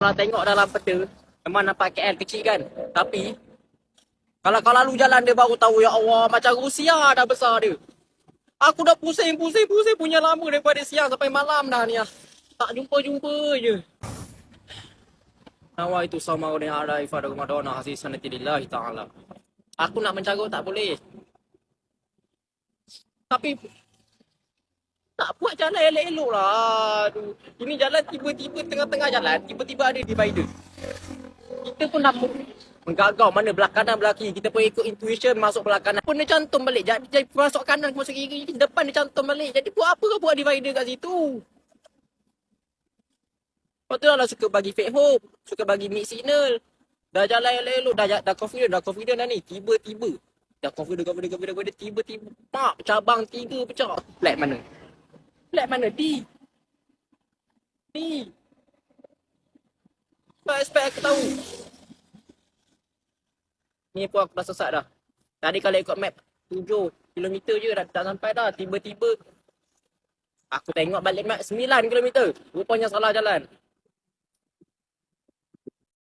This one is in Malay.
Kalau tengok dalam peta, memang nampak KL kecil kan. Tapi, kalau lalu jalan dia baru tahu, ya Allah, macam Rusia dah besar dia. Aku dah pusing punya lama daripada siang sampai malam dah ni. Tak jumpa je. Nawa itu sama dengan ada ifada Ramadan hasil sanatillahi ta'ala. Aku nak mencarut tak boleh. Tapi tak buat jalan elok-elok lah. Aduh. Ini jalan tiba-tiba tengah-tengah jalan, tiba-tiba ada divider. Kita pun nak menggagau mana belah kanan belah kiri. Kita pun ikut intuition masuk belah kanan. Pun dia cantum balik. Jadi masuk kanan masuk kiri, depan dia cantum balik. Jadi buat apa kau buat divider kat situ? Lepas tu lah suka bagi fake hope. Suka bagi mix signal. Dah jalan elok-elok. Dah confident dah ni. Tiba-tiba. Dah confident. Tiba-tiba. Pak, cabang 3 pecah. Flat mana? D. Kau expect aku tahu. Ni pun aku dah sesat dah. Tadi kalau ikut map 7 km je dah tak sampai dah. Tiba-tiba aku tengok balik map 9 km. Rupanya salah jalan.